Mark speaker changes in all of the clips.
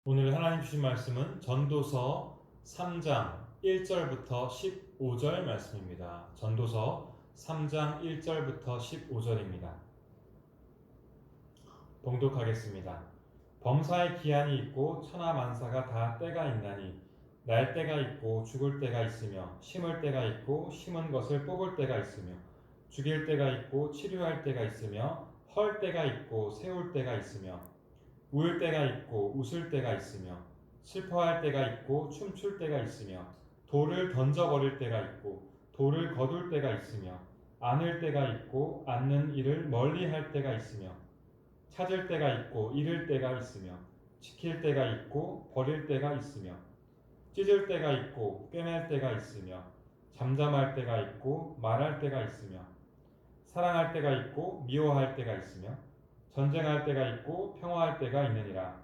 Speaker 1: 오늘 하나님 주신 말씀은 전도서 3장 1절부터 15절 말씀입니다. 전도서 3장 1절부터 15절입니다. 봉독하겠습니다. 범사에 기한이 있고 천하만사가 다 때가 있나니 날 때가 있고 죽을 때가 있으며 심을 때가 있고 심은 것을 뽑을 때가 있으며 죽일 때가 있고 치료할 때가 있으며 헐 때가 있고 세울 때가 있으며 울 때가 있고 웃을 때가 있으며 슬퍼할 때가 있고 춤출 때가 있으며 돌을 던져버릴 때가 있고 돌을 거둘 때가 있으며 안을 때가 있고 앉는 일을 멀리할 때가 있으며 찾을 때가 있고 잃을 때가 있으며 지킬 때가 있고 버릴 때가 있으며 찢을 때가 있고 꿰맬 때가 있으며 잠잠할 때가 있고 말할 때가 있으며 사랑할 때가 있고 미워할 때가 있으며 전쟁할 때가 있고 평화할 때가 있느니라.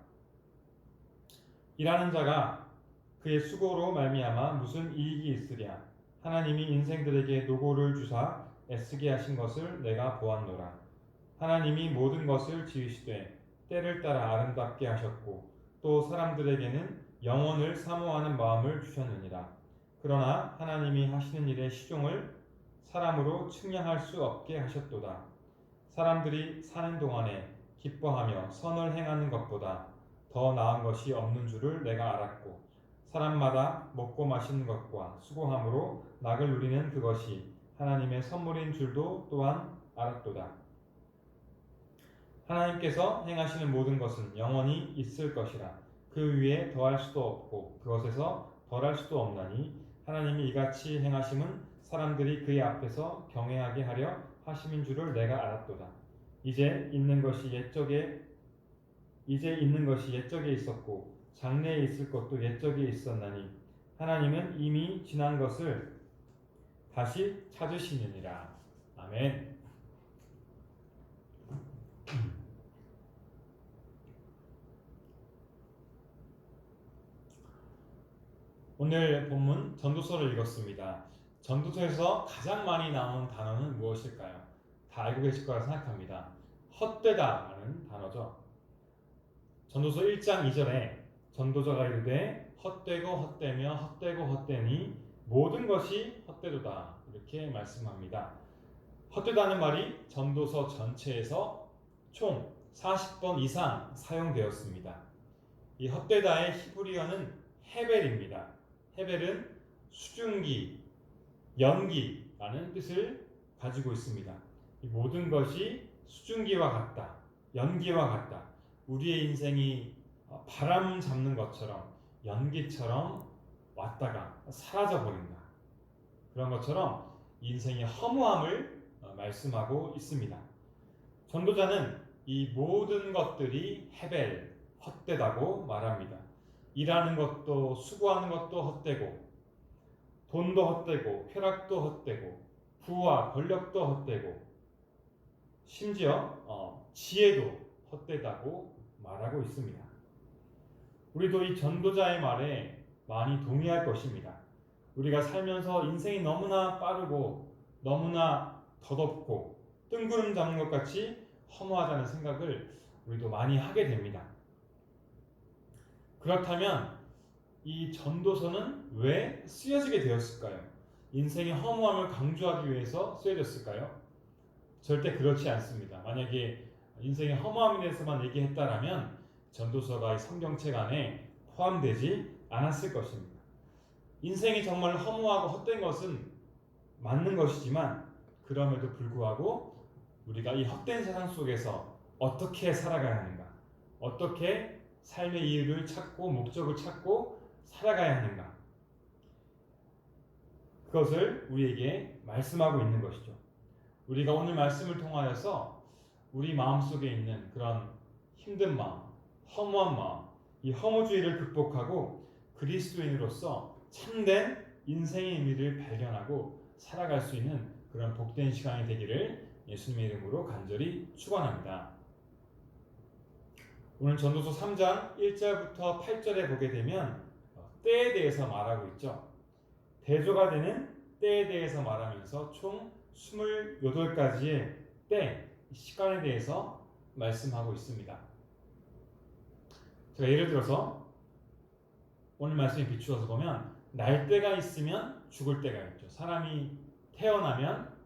Speaker 1: 일하는 자가 그의 수고로 말미암아 무슨 이익이 있으랴. 하나님이 인생들에게 노고를 주사 애쓰게 하신 것을 내가 보았노라. 하나님이 모든 것을 지으시되 때를 따라 아름답게 하셨고 또 사람들에게는 영원을 사모하는 마음을 주셨느니라. 그러나 하나님이 하시는 일의 시종을 사람으로 측량할 수 없게 하셨도다. 사람들이 사는 동안에 기뻐하며 선을 행하는 것보다 더 나은 것이 없는 줄을 내가 알았고 사람마다 먹고 마시는 것과 수고함으로 낙을 누리는 그것이 하나님의 선물인 줄도 또한 알았도다. 하나님께서 행하시는 모든 것은 영원히 있을 것이라. 그 위에 더할 수도 없고 그것에서 덜할 수도 없나니 하나님이 이같이 행하심은 사람들이 그의 앞에서 경외하게 하려 하심인 줄을 내가 알았도다. 이제 있는 것이 옛적에 있었고 장래에 있을 것도 옛적에 있었나니 하나님은 이미 지난 것을 다시 찾으시느니라. 아멘. 오늘 본문 전도서를 읽었습니다. 전도서에서 가장 많이 나오는 단어는 무엇일까요? 다 알고 계실 거라 생각합니다. 헛되다라는 단어죠. 전도서 1장 2절에 전도자가 이르되 헛되고 헛되며 헛되고 헛되니 모든 것이 헛되도다 이렇게 말씀합니다. 헛되다는 말이 전도서 전체에서 총 40번 이상 사용되었습니다. 이 헛되다의 히브리어는 헤벨입니다. 헤벨은 수증기, 연기라는 뜻을 가지고 있습니다. 이 모든 것이 수증기와 같다, 연기와 같다. 우리의 인생이 바람 잡는 것처럼 연기처럼 왔다가 사라져 버린다. 그런 것처럼 인생의 허무함을 말씀하고 있습니다. 전도자는 이 모든 것들이 헤벨, 헛되다고 말합니다. 일하는 것도 수고하는 것도 헛되고 돈도 헛되고 쾌락도 헛되고 부와 권력도 헛되고 심지어 지혜도 헛되다고 말하고 있습니다. 우리도 이 전도자의 말에 많이 동의할 것입니다. 우리가 살면서 인생이 너무나 빠르고 너무나 덧없고 뜬구름 잡는 것 같이 허무하다는 생각을 우리도 많이 하게 됩니다. 그렇다면 이 전도서는 왜 쓰여지게 되었을까요? 인생의 허무함을 강조하기 위해서 쓰여졌을까요? 절대 그렇지 않습니다. 만약에 인생의 허무함에 대해서만 얘기했다라면 전도서가 이 성경책 안에 포함되지 않았을 것입니다. 인생이 정말 허무하고 헛된 것은 맞는 것이지만 그럼에도 불구하고 우리가 이 헛된 세상 속에서 어떻게 살아가야 하는가, 어떻게 삶의 이유를 찾고 목적을 찾고 살아가야 하는가, 그것을 우리에게 말씀하고 있는 것이죠. 우리가 오늘 말씀을 통하여서 우리 마음속에 있는 그런 힘든 마음, 허무한 마음, 이 허무주의를 극복하고 그리스도인으로서 참된 인생의 의미를 발견하고 살아갈 수 있는 그런 복된 시간이 되기를 예수님의 이름으로 간절히 축원합니다. 오늘 전도서 3장 1절부터 8절에 보게 되면 때에 대해서 말하고 있죠. 대조가 되는 때에 대해서 말하면서 총 28가지의 때, 시간에 대해서 말씀하고 있습니다. 제가 예를 들어서 오늘 말씀에 비추어서 보면 날 때가 있으면 죽을 때가 있죠. 사람이 태어나면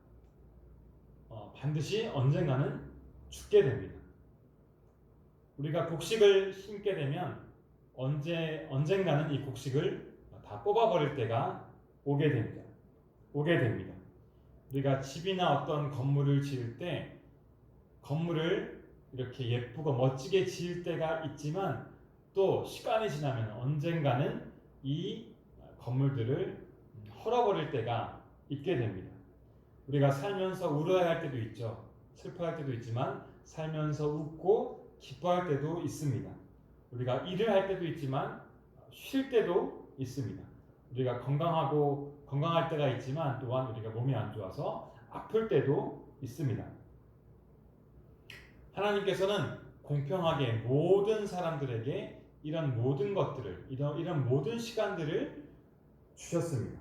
Speaker 1: 반드시 언젠가는 죽게 됩니다. 우리가 곡식을 심게 되면 언젠가는 이 곡식을 다 뽑아버릴 때가 오게 됩니다. 우리가 집이나 어떤 건물을 지을 때 건물을 이렇게 예쁘고 멋지게 지을 때가 있지만 또 시간이 지나면 언젠가는 이 건물들을 헐어버릴 때가 있게 됩니다. 우리가 살면서 울어야 할 때도 있죠. 슬퍼할 때도 있지만 살면서 웃고 기뻐할 때도 있습니다. 우리가 일을 할 때도 있지만 쉴 때도 있습니다. 우리가 건강할 때가 있지만 또한 우리가 몸이 안 좋아서 아플 때도 있습니다. 하나님께서는 공평하게 모든 사람들에게 이런 모든 것들을, 이런 모든 시간들을 주셨습니다.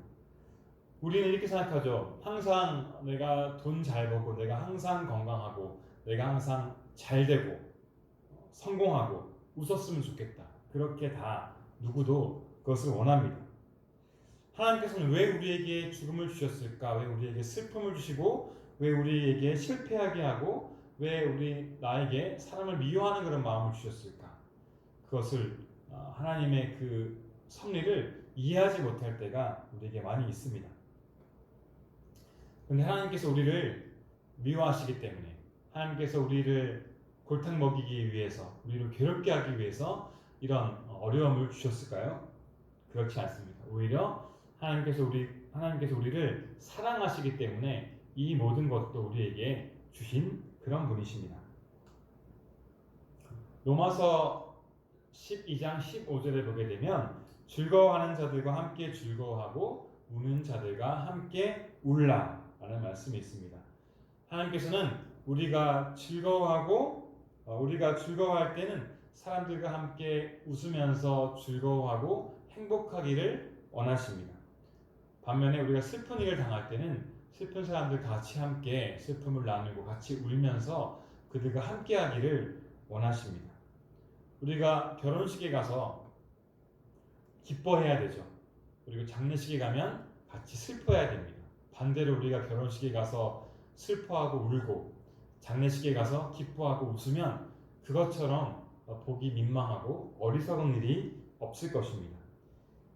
Speaker 1: 우리는 이렇게 생각하죠. 항상 내가 돈 잘 벌고, 내가 항상 건강하고, 내가 항상 잘 되고, 성공하고, 웃었으면 좋겠다. 그렇게 다 누구도 그것을 원합니다. 하나님께서는 왜 우리에게 죽음을 주셨을까? 왜 우리에게 슬픔을 주시고, 왜 우리에게 실패하게 하고, 왜 나에게 사람을 미워하는 그런 마음을 주셨을까? 그것을 하나님의 그 섭리를 이해하지 못할 때가 우리에게 많이 있습니다. 그런데 하나님께서 우리를 미워하시기 때문에, 하나님께서 우리를 골탕 먹이기 위해서, 우리를 괴롭게 하기 위해서 이런 어려움을 주셨을까요? 그렇지 않습니다. 오히려 하나님께서 우리를 사랑하시기 때문에 이 모든 것도 우리에게 주신 그런 분이십니다. 로마서 12장 15절에 보게 되면 즐거워하는 자들과 함께 즐거워하고 우는 자들과 함께 울라 라는 말씀이 있습니다. 하나님께서는 우리가 즐거워할 때는 사람들과 함께 웃으면서 즐거워하고 행복하기를 원하십니다. 반면에 우리가 슬픈 일을 당할 때는 슬픈 사람들 같이 함께 슬픔을 나누고 같이 울면서 그들과 함께 하기를 원하십니다. 우리가 결혼식에 가서 기뻐해야 되죠. 그리고 장례식에 가면 같이 슬퍼해야 됩니다. 반대로 우리가 결혼식에 가서 슬퍼하고 울고 장례식에 가서 기뻐하고 웃으면 그것처럼 보기 민망하고 어리석은 일이 없을 것입니다.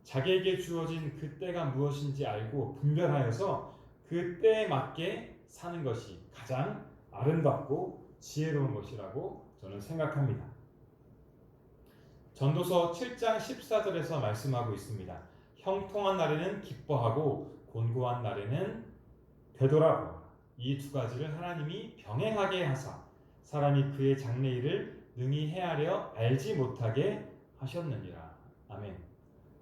Speaker 1: 자기에게 주어진 그 때가 무엇인지 알고 분별하여서 그 때에 맞게 사는 것이 가장 아름답고 지혜로운 것이라고 저는 생각합니다. 전도서 7장 14절에서 말씀하고 있습니다. 형통한 날에는 기뻐하고 곤고한 날에는 되돌아보라. 이 두 가지를 하나님이 병행하게 하사 사람이 그의 장래일을 능히 헤아려 알지 못하게 하셨느니라. 아멘.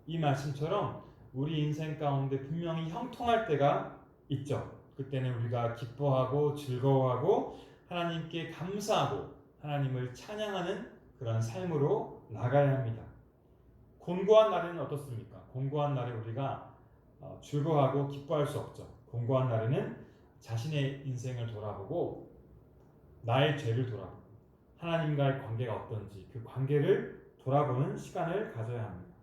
Speaker 1: 이 말씀처럼 우리 인생 가운데 분명히 형통할 때가 있죠. 그때는 우리가 기뻐하고 즐거워하고 하나님께 감사하고 하나님을 찬양하는 그런 삶으로 나가야 합니다. 곤고한 날에는 어떻습니까? 곤고한 날에 우리가 즐거워하고 기뻐할 수 없죠. 곤고한 날에는 자신의 인생을 돌아보고 나의 죄를 돌아보고 하나님과의 관계가 어떤지 그 관계를 돌아보는 시간을 가져야 합니다.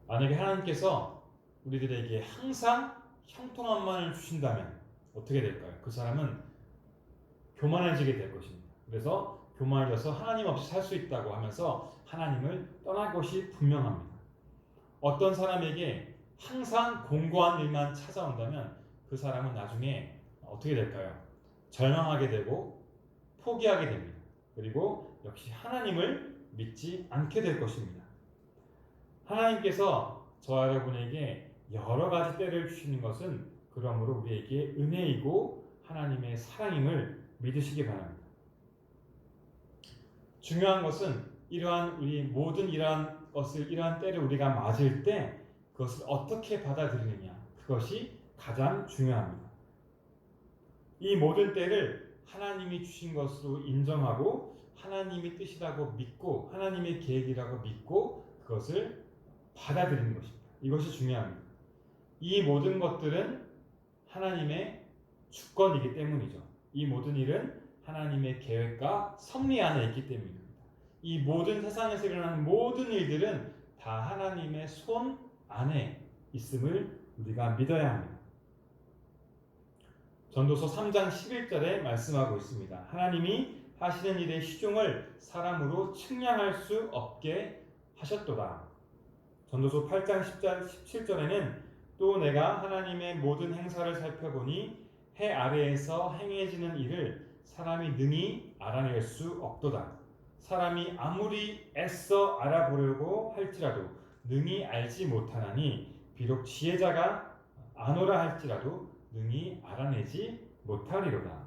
Speaker 1: 만약에 하나님께서 우리들에게 항상 형통함만을 주신다면 어떻게 될까요? 그 사람은 교만해지게 될 것입니다. 그래서 교만해져서 하나님 없이 살 수 있다고 하면서 하나님을 떠날 것이 분명합니다. 어떤 사람에게 항상 공고한 일만 찾아온다면 그 사람은 나중에 어떻게 될까요? 절망하게 되고 포기하게 됩니다. 그리고 역시 하나님을 믿지 않게 될 것입니다. 하나님께서 저와 여러분에게 여러 가지 때를 주시는 것은 그러므로 우리에게 은혜이고 하나님의 사랑임을 믿으시기 바랍니다. 중요한 것은 이러한 때를 우리가 맞을 때 그것을 어떻게 받아들이느냐, 그것이 가장 중요합니다. 이 모든 때를 하나님이 주신 것으로 인정하고 하나님의 뜻이라고 믿고 하나님의 계획이라고 믿고 그것을 받아들이는 것입니다. 이것이 중요합니다. 이 모든 것들은 하나님의 주권이기 때문이죠. 이 모든 일은 하나님의 계획과 섭리 안에 있기 때문입니다. 이 모든 세상에서 일어나는 모든 일들은 다 하나님의 손 안에 있음을 우리가 믿어야 합니다. 전도서 3장 11절에 말씀하고 있습니다. 하나님이 하시는 일의 시종을 사람으로 측량할 수 없게 하셨도다. 전도서 8장 17절에는 또 내가 하나님의 모든 행사를 살펴보니 해 아래에서 행해지는 일을 사람이 능히 알아낼 수 없도다. 사람이 아무리 애써 알아보려고 할지라도 능히 알지 못하나니 비록 지혜자가 아노라 할지라도 능히 알아내지 못하리로다.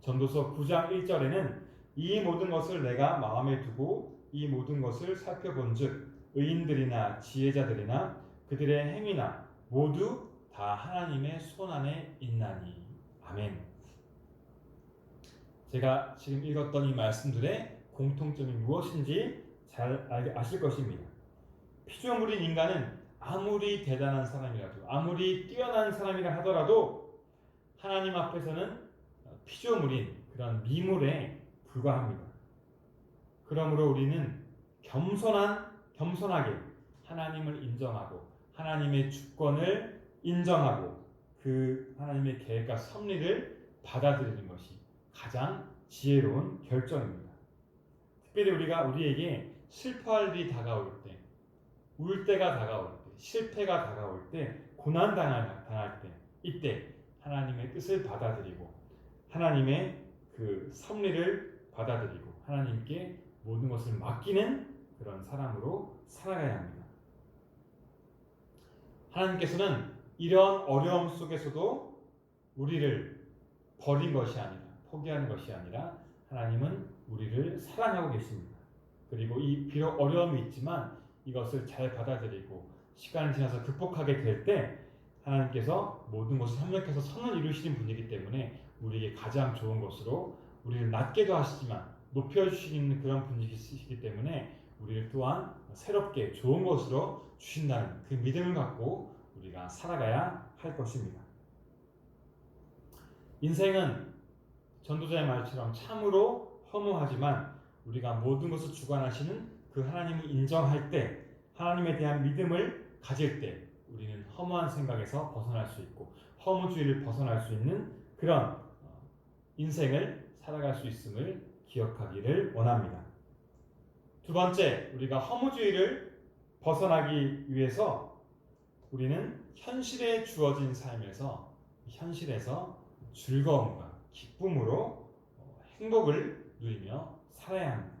Speaker 1: 전도서 9장 1절에는 이 모든 것을 내가 마음에 두고 이 모든 것을 살펴본즉 의인들이나 지혜자들이나 그들의 행위나 모두 다 하나님의 손 안에 있나니. 아멘. 제가 지금 읽었던 이 말씀들의 공통점이 무엇인지 잘 아실 것입니다. 피조물인 인간은 아무리 대단한 사람이라도 아무리 뛰어난 사람이라 하더라도 하나님 앞에서는 피조물인 그런 미물에 불과합니다. 그러므로 우리는 겸손하게 하나님을 인정하고 하나님의 주권을 인정하고 그 하나님의 계획과 섭리를 받아들이는 것이 가장 지혜로운 결정입니다. 특별히 우리에게 슬퍼할 일이 다가올 때, 울 때가 다가올 때, 실패가 다가올 때, 고난 당할 때, 이때 하나님의 뜻을 받아들이고 하나님의 그 섭리를 받아들이고 하나님께 모든 것을 맡기는 그런 사람으로 살아가야 합니다. 하나님께서는 이런 어려움 속에서도 우리를 버린 것이 아니라 포기하는 것이 아니라 하나님은 우리를 사랑하고 계십니다. 그리고 비록 어려움이 있지만 이것을 잘 받아들이고 시간이 지나서 극복하게 될 때 하나님께서 모든 것을 협력해서 선을 이루시는 분이기 때문에 우리에게 가장 좋은 것으로 우리를 낮게도 하시지만 높여주시는 그런 분이시기 때문에 우리를 또한 새롭게 좋은 것으로 주신다는 그 믿음을 갖고 우리가 살아가야 할 것입니다. 인생은 전도자의 말처럼 참으로 허무하지만 우리가 모든 것을 주관하시는 그 하나님을 인정할 때, 하나님에 대한 믿음을 가질 때 우리는 허무한 생각에서 벗어날 수 있고 허무주의를 벗어날 수 있는 그런 인생을 살아갈 수 있음을 기억하기를 원합니다. 두 번째, 우리가 허무주의를 벗어나기 위해서 우리는 현실에 주어진 삶에서 현실에서 즐거움과 기쁨으로 행복을 누리며 살아야 합니다.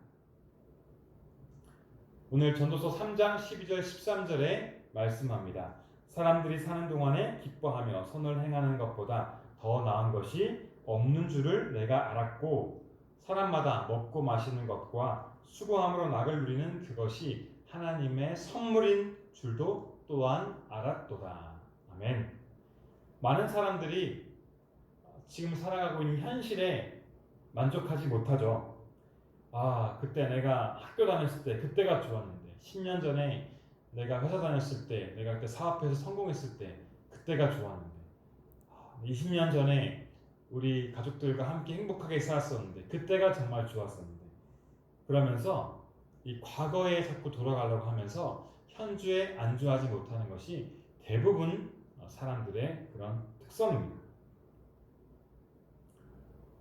Speaker 1: 오늘 전도서 3장 12절 13절에 말씀합니다. 사람들이 사는 동안에 기뻐하며 선을 행하는 것보다 더 나은 것이 없는 줄을 내가 알았고 사람마다 먹고 마시는 것과 수고함으로 낙을 누리는 그것이 하나님의 선물인 줄도 또한 알았도다. 아멘. 많은 사람들이 지금 살아가고 있는 현실에 만족하지 못하죠. 그때 내가 학교 다녔을 때 그때가 좋았는데 10년 전에 내가 회사 다녔을 때 내가 그때 사업해서 성공했을 때 그때가 좋았는데 20년 전에 우리 가족들과 함께 행복하게 살았었는데 그때가 정말 좋았었는데 그러면서 이 과거에 자꾸 돌아가려고 하면서 현주에 안주하지 못하는 것이 대부분 사람들의 그런 특성입니다.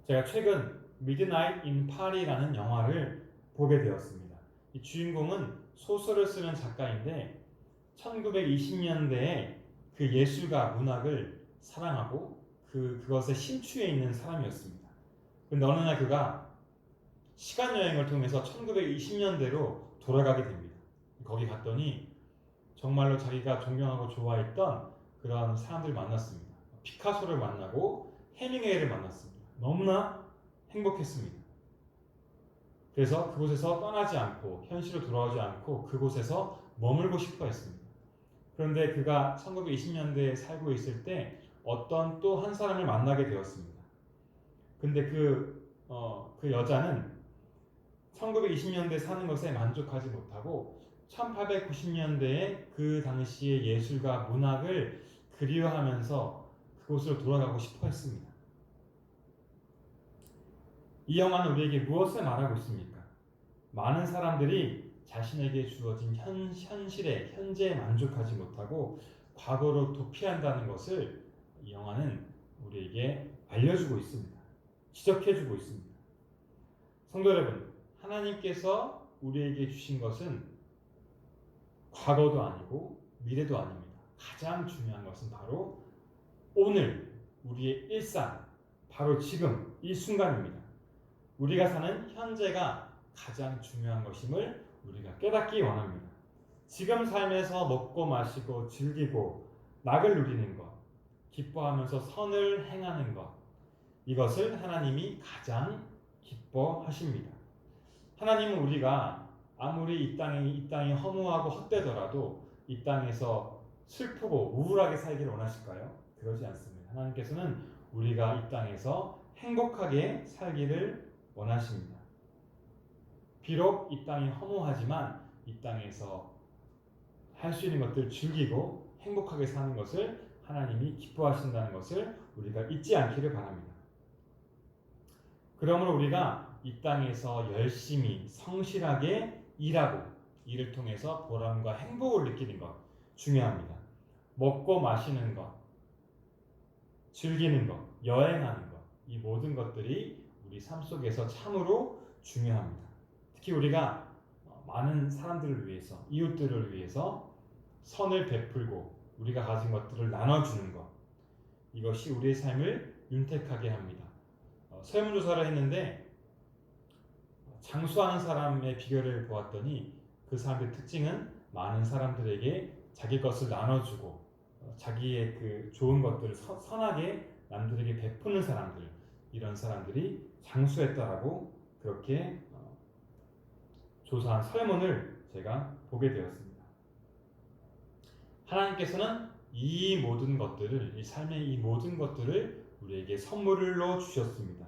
Speaker 1: 제가 최근 미드나잇 인 파리라는 영화를 보게 되었습니다. 이 주인공은 소설을 쓰는 작가인데 1920년대에 그 예술과 문학을 사랑하고 그것에 심취해 있는 사람이었습니다. 그런데 어느 날 그가 시간여행을 통해서 1920년대로 돌아가게 됩니다. 거기 갔더니 정말로 자기가 존경하고 좋아했던 그런 사람들을 만났습니다. 피카소를 만나고 해밍웨이를 만났습니다. 너무나 행복했습니다. 그래서 그곳에서 떠나지 않고 현실로 돌아오지 않고 그곳에서 머물고 싶어 했습니다. 그런데 그가 1920년대에 살고 있을 때 어떤 또 한 사람을 만나게 되었습니다. 근데 그 여자는 1920년대 사는 것에 만족하지 못하고 1890년대에 그 당시의 예술과 문학을 그리워하면서 그곳으로 돌아가고 싶어 했습니다. 이 영화는 우리에게 무엇을 말하고 있습니까? 많은 사람들이 자신에게 주어진 현실에 현재에 만족하지 못하고 과거로 도피한다는 것을 이 영화는 우리에게 알려주고 있습니다. 지적해주고 있습니다. 성도 여러분, 하나님께서 우리에게 주신 것은 과거도 아니고 미래도 아닙니다. 가장 중요한 것은 바로 오늘 우리의 일상, 바로 지금 이 순간입니다. 우리가 사는 현재가 가장 중요한 것임을 우리가 깨닫기 원합니다. 지금 삶에서 먹고 마시고 즐기고 낙을 누리는 것, 기뻐하면서 선을 행하는 것, 이것을 하나님이 가장 기뻐하십니다. 하나님은 우리가 아무리 이 땅이 허무하고 헛되더라도 이 땅에서 슬프고 우울하게 살기를 원하실까요? 그러지 않습니다. 하나님께서는 우리가 이 땅에서 행복하게 살기를 원하십니다. 비록 이 땅이 허무하지만 이 땅에서 할 수 있는 것들 즐기고 행복하게 사는 것을 하나님이 기뻐하신다는 것을 우리가 잊지 않기를 바랍니다. 그러므로 우리가 이 땅에서 열심히 성실하게 일하고 이를 통해서 보람과 행복을 느끼는 것 중요합니다. 먹고 마시는 것, 즐기는 것, 여행하는 것, 이 모든 것들이 우리 삶 속에서 참으로 중요합니다. 특히 우리가 많은 사람들을 위해서, 이웃들을 위해서 선을 베풀고 우리가 가진 것들을 나눠주는 것, 이것이 우리의 삶을 윤택하게 합니다. 설문조사를 했는데 장수하는 사람의 비결을 보았더니 그 사람의 특징은 많은 사람들에게 자기 것을 나눠주고 자기의 그 좋은 것들을 선하게 남들에게 베푸는 사람들, 이런 사람들이 장수했다라고 그렇게 조사한 설문을 제가 보게 되었습니다. 하나님께서는 이 모든 것들을, 이 삶의 이 모든 것들을 우리에게 선물로 주셨습니다.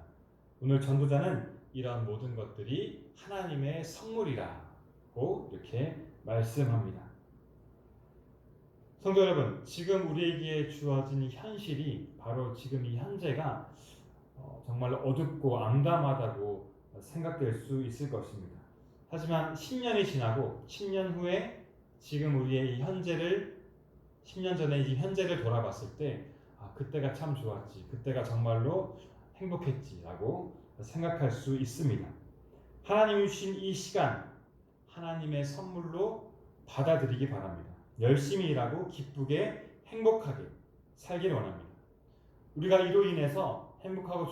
Speaker 1: 오늘 전도자는 이런 모든 것들이 하나님의 선물이라고 이렇게 말씀합니다. 성도 여러분, 지금 우리에게 주어진 현실이 바로 지금 이 현재가 정말 어둡고 암담하다고 생각될 수 있을 것입니다. 하지만 10년이 지나고 10년 후에 지금 우리의 이 현재를 10년 전에 이 현재를 돌아봤을 때 그때가 참 좋았지, 그때가 정말로 행복했지라고 생각할 수 있습니다. 하나님이 주신 이 시간 하나님의 선물로 받아들이기 바랍니다. 열심히 일하고 기쁘게 행복하게 살기를 원합니다. 우리가 이로 인해서 행복하고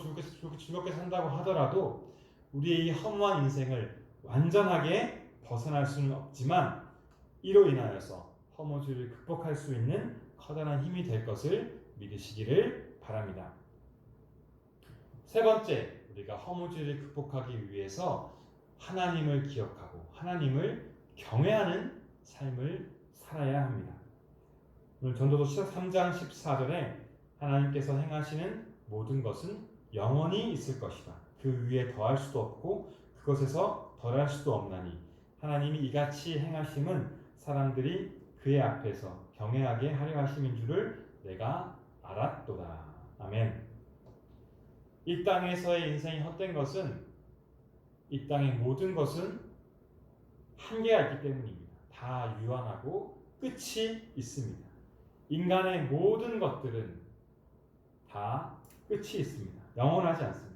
Speaker 1: 즐겁게 산다고 하더라도 우리의 이 허무한 인생을 완전하게 벗어날 수는 없지만 이로 인하여서 허무주의를 극복할 수 있는 커다란 힘이 될 것을 믿으시기를 바랍니다. 세 번째, 우리가 허무주의를 극복하기 위해서 하나님을 기억하고 하나님을 경외하는 삶을 살아야 합니다. 오늘 전도서 3장 14절에 하나님께서 행하시는 모든 것은 영원히 있을 것이다. 그 위에 더할 수도 없고 그것에서 덜할 수도 없나니 하나님이 이같이 행하심은 사람들이 그의 앞에서 경외하게 하려 하심인 줄을 내가 알았도다. 아멘. 이 땅에서의 인생이 헛된 것은, 이 땅의 모든 것은 한계가 있기 때문입니다. 다 유한하고 끝이 있습니다. 인간의 모든 것들은 다 끝이 있습니다. 영원하지 않습니다.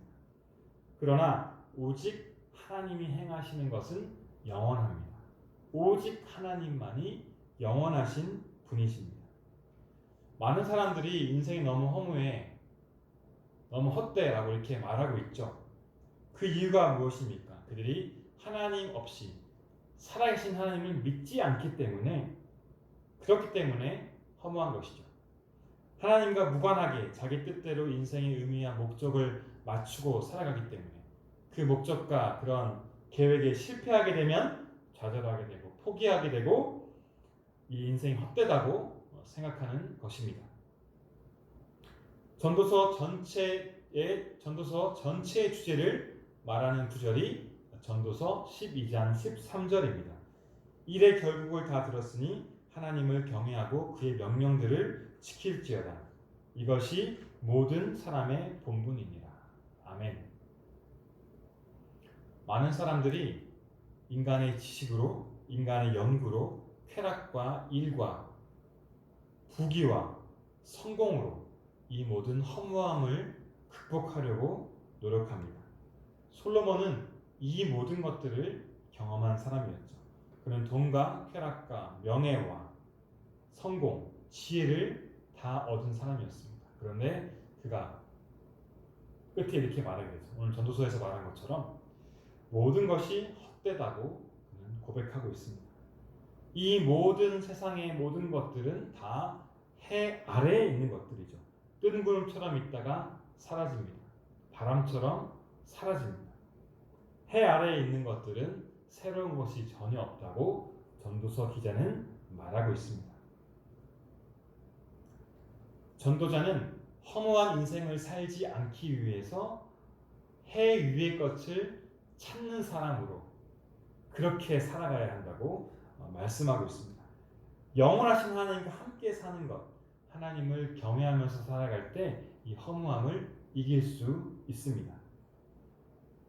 Speaker 1: 그러나 오직 하나님이 행하시는 것은 영원합니다. 오직 하나님만이 영원하신 분이십니다. 많은 사람들이 인생이 너무 허무해, 너무 헛되라고 이렇게 말하고 있죠. 그 이유가 무엇입니까? 그들이 하나님 없이 살아계신 하나님을 믿지 않기 때문에, 그렇기 때문에 허무한 것이죠. 하나님과 무관하게 자기 뜻대로 인생의 의미와 목적을 맞추고 살아가기 때문에 그 목적과 그런 계획에 실패하게 되면 좌절하게 되고 포기하게 되고 이 인생이 헛되다고 생각하는 것입니다. 전도서 전체의 주제를 말하는 구절이 전도서 12장 13절입니다. 일의 결국을 다 들었으니 하나님을 경외하고 그의 명령들을 지킬지어다. 이것이 모든 사람의 본분이니라. 아멘. 많은 사람들이 인간의 지식으로 인간의 연구로 쾌락과 일과 부귀와 성공으로 이 모든 허무함을 극복하려고 노력합니다. 솔로몬은 이 모든 것들을 경험한 사람이었죠. 그는 돈과 쾌락과 명예와 성공, 지혜를 다 얻은 사람이었습니다. 그런데 그가 끝에 이렇게 말하게 되죠. 오늘 전도서에서 말한 것처럼 모든 것이 헛되다고 그는 고백하고 있습니다. 이 모든 세상의 모든 것들은 다 해 아래에 있는 것들이죠. 뜬 구름처럼 있다가 사라집니다. 바람처럼 사라집니다. 해 아래에 있는 것들은 새로운 것이 전혀 없다고 전도서 기자는 말하고 있습니다. 전도자는 허무한 인생을 살지 않기 위해서 해 위의 것을 찾는 사람으로 그렇게 살아가야 한다고 말씀하고 있습니다. 영원하신 하나님과 함께 사는 것, 하나님을 경외하면서 살아갈 때 이 허무함을 이길 수 있습니다.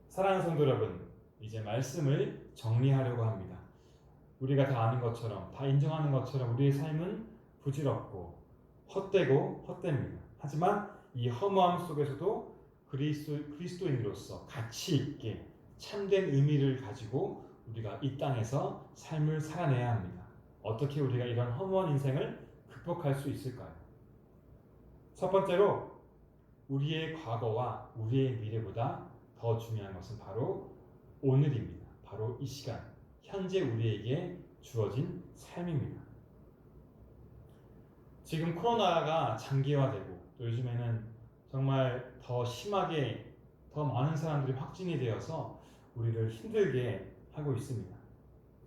Speaker 1: 사랑하는 성도 여러분, 이제 말씀을 정리하려고 합니다. 우리가 다 아는 것처럼, 다 인정하는 것처럼 우리의 삶은 부질없고 헛되고 헛됩니다. 하지만 이 허무함 속에서도 그리스도인으로서 가치 있게 참된 의미를 가지고 우리가 이 땅에서 삶을 살아내야 합니다. 어떻게 우리가 이런 허무한 인생을 극복할 수 있을까요? 첫 번째로 우리의 과거와 우리의 미래보다 더 중요한 것은 바로 오늘입니다. 바로 이 시간, 현재 우리에게 주어진 삶입니다. 지금 코로나가 장기화되고 또 요즘에는 정말 더 심하게 더 많은 사람들이 확진이 되어서 우리를 힘들게 하고 있습니다.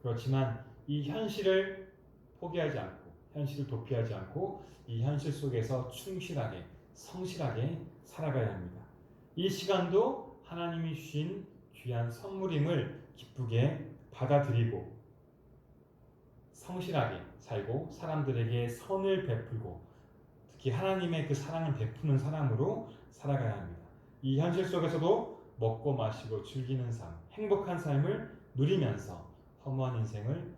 Speaker 1: 그렇지만 이 현실을 포기하지 않고 현실을 도피하지 않고 이 현실 속에서 충실하게 성실하게 살아가야 합니다. 이 시간도 하나님이 주신 귀한 선물임을 기쁘게 받아들이고 성실하게 살고 사람들에게 선을 베풀고 특히 하나님의 그 사랑을 베푸는 사람으로 살아가야 합니다. 이 현실 속에서도 먹고 마시고 즐기는 삶, 행복한 삶을 누리면서 허무한 인생을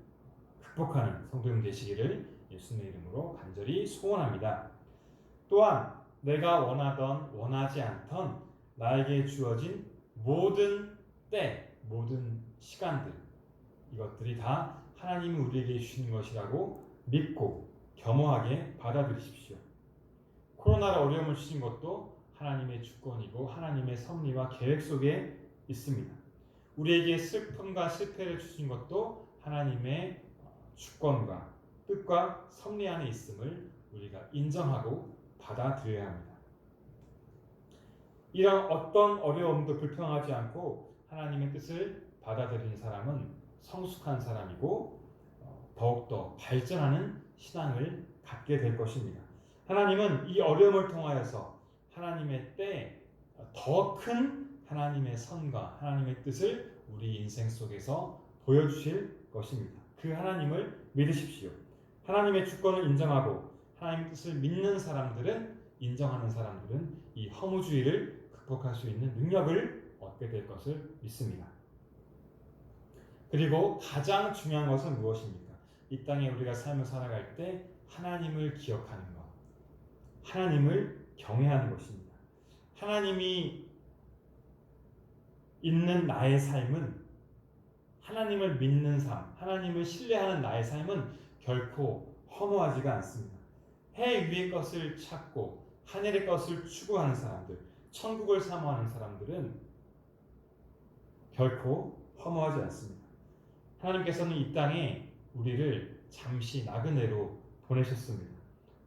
Speaker 1: 극복하는 성도님 되시기를 예수님의 이름으로 간절히 소원합니다. 또한 내가 원하던 원하지 않던 나에게 주어진 모든 때, 모든 시간들 이것들이 다 하나님이 우리에게 주시는 것이라고 믿고 겸허하게 받아들이십시오. 코로나로 어려움을 주신 것도 하나님의 주권이고 하나님의 섭리와 계획 속에 있습니다. 우리에게 슬픔과 실패를 주신 것도 하나님의 주권과 뜻과 섭리 안에 있음을 우리가 인정하고 받아들여야 합니다. 이런 어떤 어려움도 불평하지 않고 하나님의 뜻을 받아들이는 사람은 성숙한 사람이고 더욱더 발전하는 신앙을 갖게 될 것입니다. 하나님은 이 어려움을 통하여서 하나님의 때에 더 큰 하나님의 선과 하나님의 뜻을 우리 인생 속에서 보여주실 것입니다. 그 하나님을 믿으십시오. 하나님의 주권을 인정하고 하나님의 뜻을 믿는 사람들은 인정하는 사람들은 이 허무주의를 극복할 수 있는 능력을 얻게 될 것을 믿습니다. 그리고 가장 중요한 것은 무엇입니까? 이 땅에 우리가 삶을 살아갈 때 하나님을 기억하는 것, 하나님을 경외하는 것입니다. 하나님이 있는 나의 삶은 하나님을 믿는 삶, 하나님을 신뢰하는 나의 삶은 결코 허무하지가 않습니다. 해 위의 것을 찾고 하늘의 것을 추구하는 사람들, 천국을 사모하는 사람들은 결코 허무하지 않습니다. 하나님께서는 이 땅에 우리를 잠시 나그네로 보내셨습니다.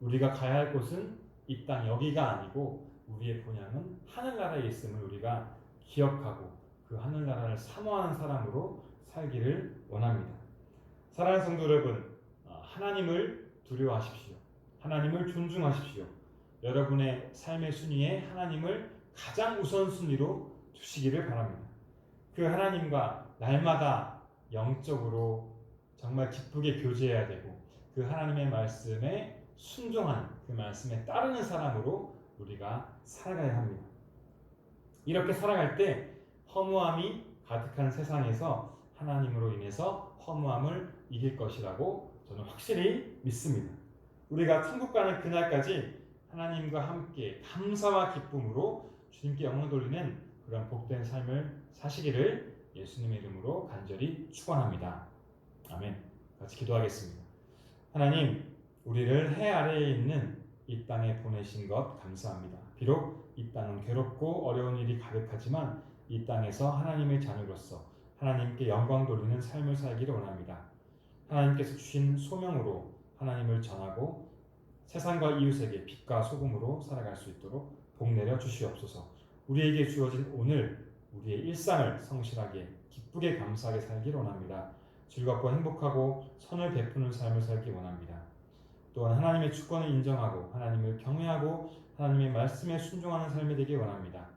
Speaker 1: 우리가 가야 할 곳은 이 땅 여기가 아니고 우리의 본향은 하늘나라에 있음을 우리가 기억하고 그 하늘나라를 사모하는 사람으로 살기를 원합니다. 사랑하는 성도 여러분, 하나님을 두려워하십시오. 하나님을 존중하십시오. 여러분의 삶의 순위에 하나님을 가장 우선순위로 두시기를 바랍니다. 그 하나님과 날마다 영적으로 정말 기쁘게 교제해야 되고 그 하나님의 말씀에 순종하는 그 말씀에 따르는 사람으로 우리가 살아가야 합니다. 이렇게 살아갈 때 허무함이 가득한 세상에서 하나님으로 인해서 허무함을 이길 것이라고 저는 확실히 믿습니다. 우리가 천국 가는 그날까지 하나님과 함께 감사와 기쁨으로 주님께 영광 돌리는 그런 복된 삶을 사시기를 예수님의 이름으로 간절히 축원합니다. 아멘. 같이 기도하겠습니다. 하나님, 우리를 해 아래에 있는 이 땅에 보내신 것 감사합니다. 비록 이 땅은 괴롭고 어려운 일이 가득하지만 이 땅에서 하나님의 자녀로서 하나님께 영광 돌리는 삶을 살기를 원합니다. 하나님께서 주신 소명으로 하나님을 전하고 세상과 이웃에게 빛과 소금으로 살아갈 수 있도록 복 내려 주시옵소서. 우리에게 주어진 오늘 우리의 일상을 성실하게 기쁘게 감사하게 살기를 원합니다. 즐겁고 행복하고 선을 베푸는 삶을 살기 원합니다. 또한 하나님의 주권을 인정하고 하나님을 경외하고 하나님의 말씀에 순종하는 삶이 되기 원합니다.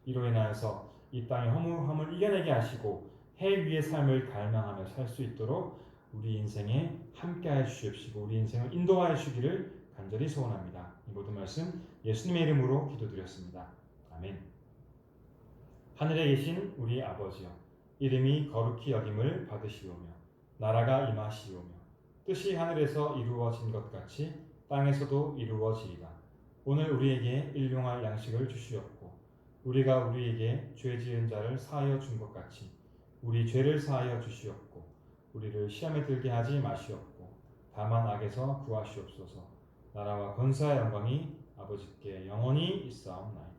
Speaker 1: 이로 인하여서 이 땅의 허무함을 이겨내게 하시고 해 위의 삶을 갈망하며 살 수 있도록 우리 인생에 함께하여 주시옵시고 우리 인생을 인도하여 주기를 간절히 소원합니다. 이 모든 말씀 예수님의 이름으로 기도드렸습니다. 아멘. 하늘에 계신 우리 아버지여, 이름이 거룩히 여김을 받으시오며 나라가 임하시오며 뜻이 하늘에서 이루어진 것 같이 땅에서도 이루어지이다. 오늘 우리에게 일용할 양식을 주시옵고 우리가 우리에게 죄 지은 자를 사하여 준 것 같이 우리 죄를 사하여 주시옵고 우리를 시험에 들게 하지 마시옵고 다만 악에서 구하시옵소서. 나라와 권세와 영광이 아버지께 영원히 있사옵나이다.